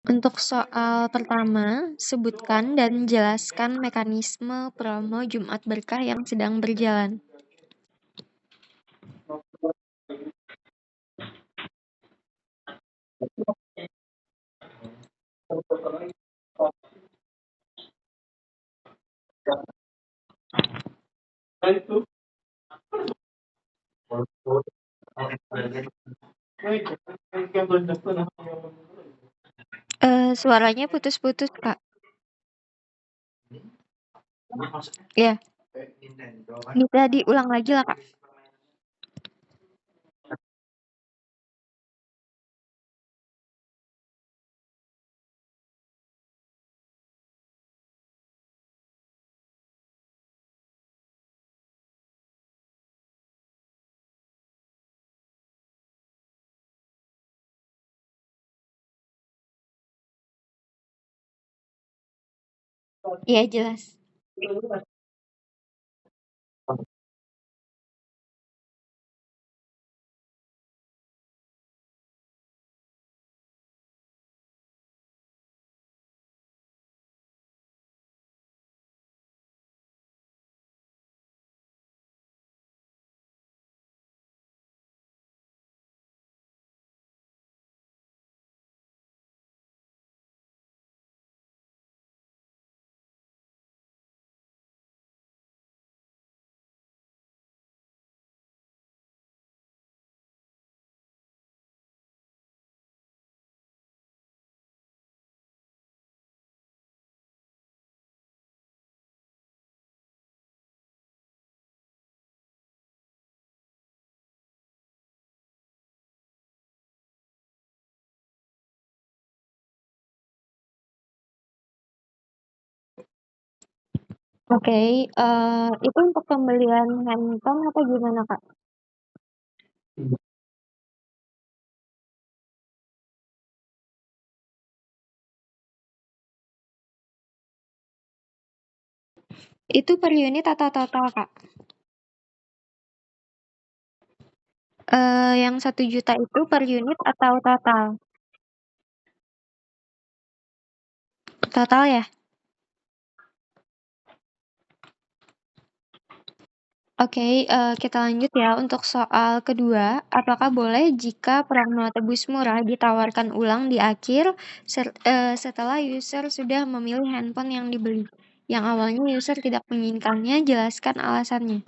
Untuk soal pertama, sebutkan dan jelaskan mekanisme promo Jumat Berkah yang sedang berjalan. Suaranya putus-putus, Kak. Ya, bisa diulang lagi lah, Kak. Iya, jelas. Oke, itu untuk pembelian handphone atau gimana, Kak? Itu per unit atau total, Kak? Yang 1 juta itu per unit atau total? Total ya? Oke, kita lanjut ya untuk soal kedua, apakah boleh jika promo tebus murah ditawarkan ulang di akhir setelah user sudah memilih handphone yang dibeli? Yang awalnya user tidak menginginkannya, jelaskan alasannya.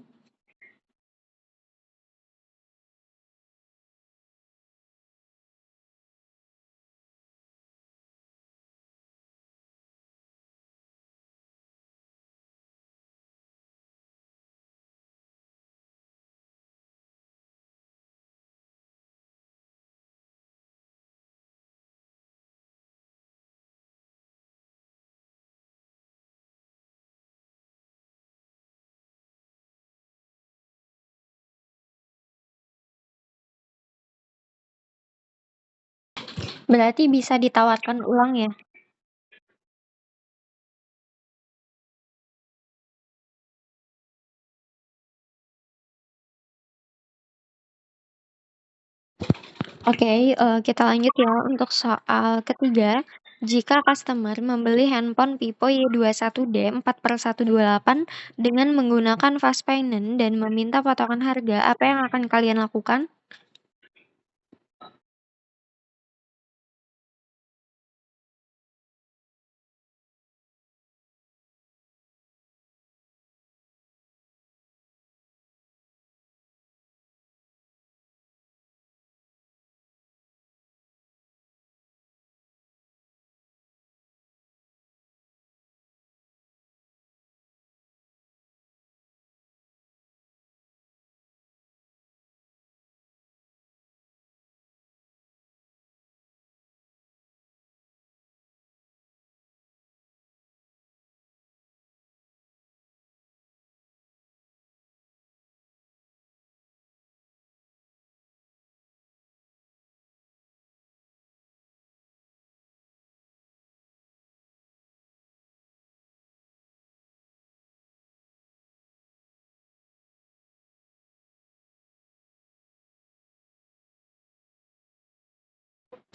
Berarti bisa ditawarkan ulang ya? Oke, kita lanjut ya untuk soal ketiga. Jika customer membeli handphone Vivo Y21D 4/128 dengan menggunakan fast payment dan meminta potongan harga, apa yang akan kalian lakukan?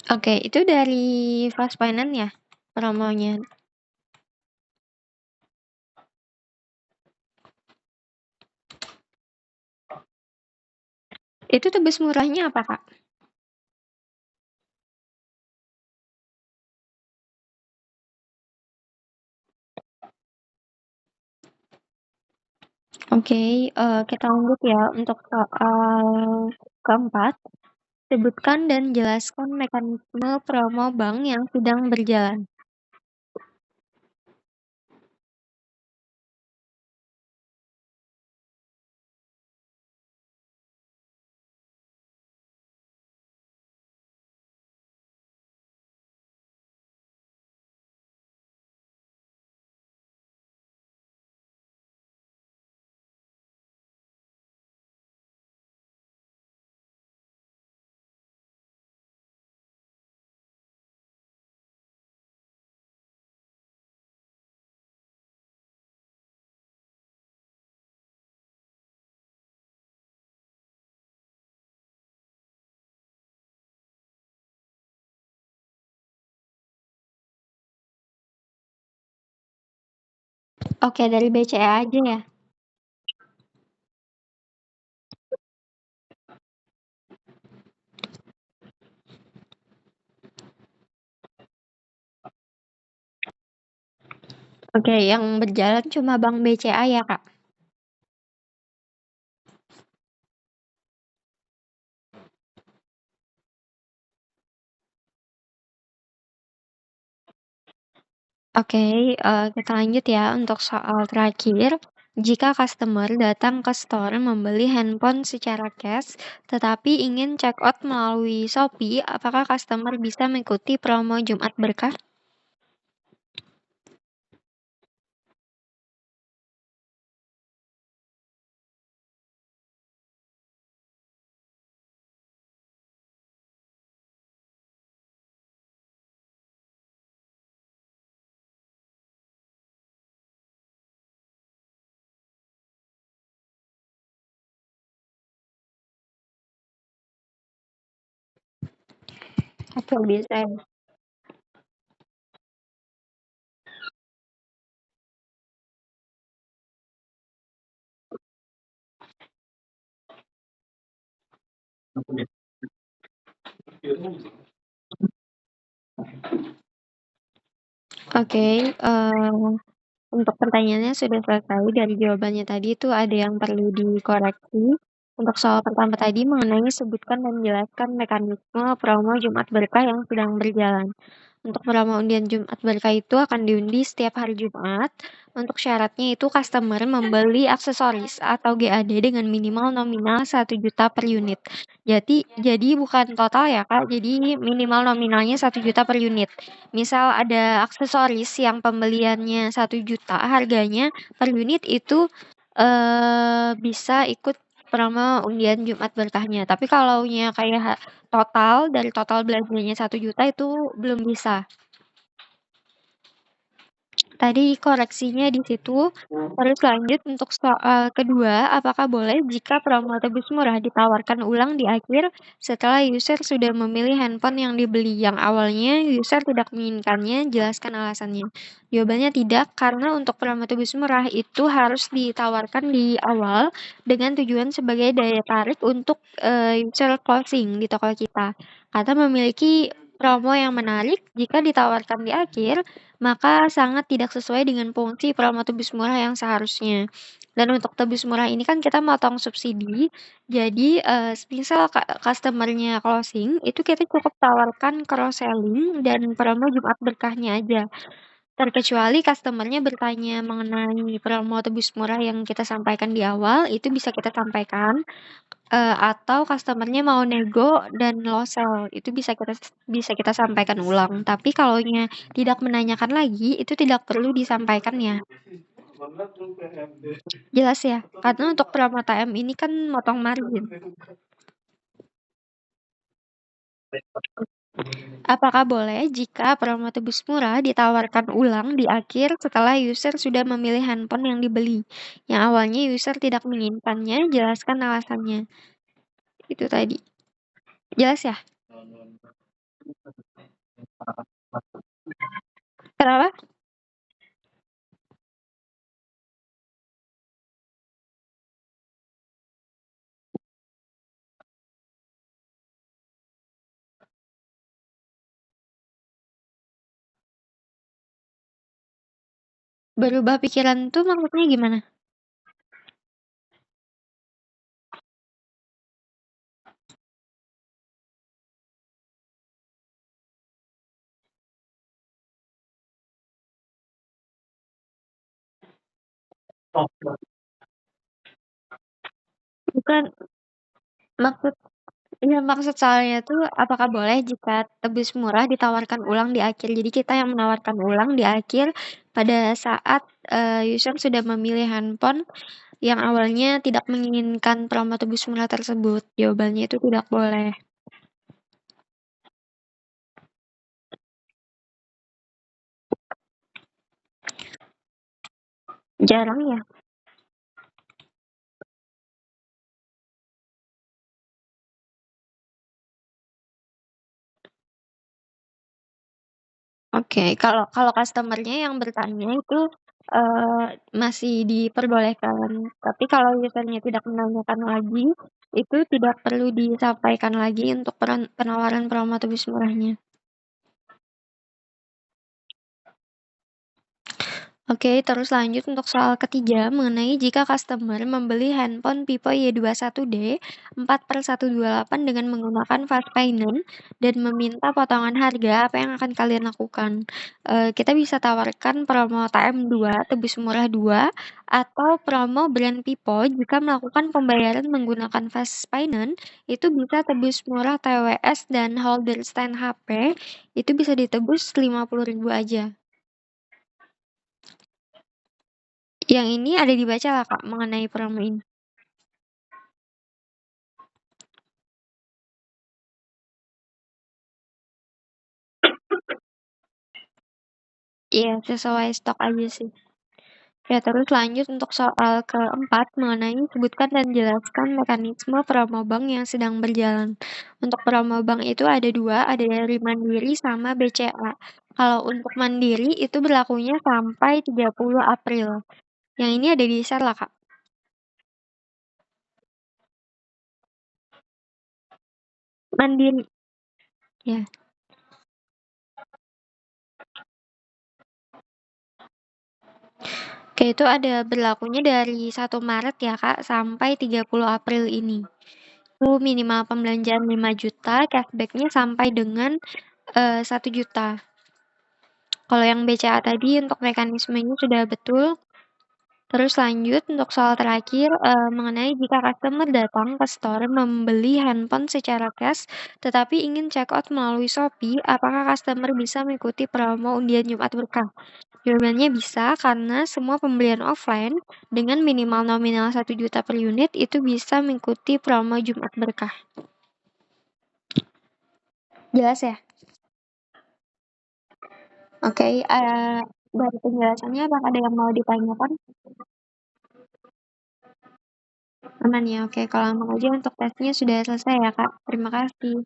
Oke, itu dari Fast Finance ya promonya? Itu tebus murahnya apa, Kak? Oke, kita lanjut ya untuk soal keempat. Sebutkan dan jelaskan mekanisme promo bank yang sedang berjalan. Oke, dari BCA aja ya. Oke, yang berjalan cuma Bank BCA ya, Kak? Oke, kita lanjut ya untuk soal terakhir. Jika customer datang ke store membeli handphone secara cash, tetapi ingin check out melalui Shopee, apakah customer bisa mengikuti promo Jumat Berkah? Oke, bisa ya. Oke, untuk pertanyaannya sudah selesai, dari jawabannya tadi itu ada yang perlu dikoreksi. Untuk soal pertama tadi mengenai sebutkan dan jelaskan mekanisme promo Jumat Berkah yang sedang berjalan. Untuk promo undian Jumat Berkah itu akan diundi setiap hari Jumat. Untuk syaratnya itu customer membeli aksesoris atau GAD dengan minimal nominal 1 juta per unit. Jadi bukan total ya Kak, jadi minimal nominalnya 1 juta per unit. Misal ada aksesoris yang pembeliannya 1 juta, harganya per unit itu bisa ikut promo undian Jumat Berkahnya. Tapi kalaunya kayak total dari total belanjanya 1 juta itu belum bisa. Tadi koreksinya di situ. Terus lanjut untuk soal kedua, apakah boleh jika promo tebus murah ditawarkan ulang di akhir setelah user sudah memilih handphone yang dibeli yang awalnya user tidak menginginkannya? Jelaskan alasannya. Jawabannya tidak, karena untuk promo tebus murah itu harus ditawarkan di awal dengan tujuan sebagai daya tarik untuk user closing di toko kita. Karena memiliki promo yang menarik jika ditawarkan di akhir maka sangat tidak sesuai dengan fungsi promo tebus murah yang seharusnya. Dan untuk tebus murah ini kan kita motong subsidi, jadi semisal customer-nya closing, itu kita cukup tawarkan cross selling dan promo Jumat Berkahnya aja. Terkecuali customer-nya bertanya mengenai promo tebus murah yang kita sampaikan di awal, itu bisa kita sampaikan. Atau customer-nya mau nego dan low sell, itu bisa kita sampaikan ulang. Tapi kalaunya tidak menanyakan lagi, itu tidak perlu disampaikan ya. Jelas ya? Karena untuk promo TM ini kan motong margin. Apakah boleh jika promo tebus murah ditawarkan ulang di akhir setelah user sudah memilih handphone yang dibeli, yang awalnya user tidak menginginkannya? Jelaskan alasannya. Itu tadi. Jelas ya? Kenapa? Berubah pikiran tuh maksudnya gimana? Bukan, maksud iya, maksud soalnya tuh apakah boleh jika tebus murah ditawarkan ulang di akhir? Jadi kita yang menawarkan ulang di akhir pada saat, user sudah memilih handphone yang awalnya tidak menginginkan promo tebus murah tersebut. Jawabannya itu tidak boleh. Jarang ya? Oke, kalau kalau customer-nya yang bertanya itu, masih diperbolehkan. Tapi kalau user-nya tidak menanyakan lagi, itu tidak perlu disampaikan lagi untuk penawaran promo tebus murahnya. Oke, terus lanjut untuk soal ketiga mengenai jika customer membeli handphone Vivo Y21D 4/128 dengan menggunakan fast payment dan meminta potongan harga, apa yang akan kalian lakukan? Kita bisa tawarkan promo TM2 tebus murah 2 atau promo brand Vivo jika melakukan pembayaran menggunakan fast payment itu bisa tebus murah TWS dan holder stand HP itu bisa ditebus 50.000 aja. Yang ini ada dibaca lah Kak, mengenai promo ini. Iya, sesuai stok aja sih. Ya, terus lanjut untuk soal keempat mengenai sebutkan dan jelaskan mekanisme promo bank yang sedang berjalan. Untuk promo bank itu ada dua, ada dari Mandiri sama BCA. Kalau untuk Mandiri itu berlakunya sampai 30 April. Yang ini ada di share lah Kak. Mandiri, ya. Oke, itu ada berlakunya dari 1 Maret ya Kak, sampai 30 April ini. Itu minimal pembelanjaan 5 juta, cashback-nya sampai dengan 1 juta. Kalau yang BCA tadi untuk mekanismenya sudah betul. Terus lanjut untuk soal terakhir mengenai jika customer datang ke store membeli handphone secara cash, tetapi ingin check out melalui Shopee, apakah customer bisa mengikuti promo undian Jumat Berkah? Jawabannya bisa karena semua pembelian offline dengan minimal nominal 1 juta per unit itu bisa mengikuti promo Jumat Berkah. Jelas ya? Oke, dari penjelasannya apakah ada yang mau ditanyakan? Aman ya? Oke, kalau aman aja untuk tesnya sudah selesai ya, Kak. Terima kasih.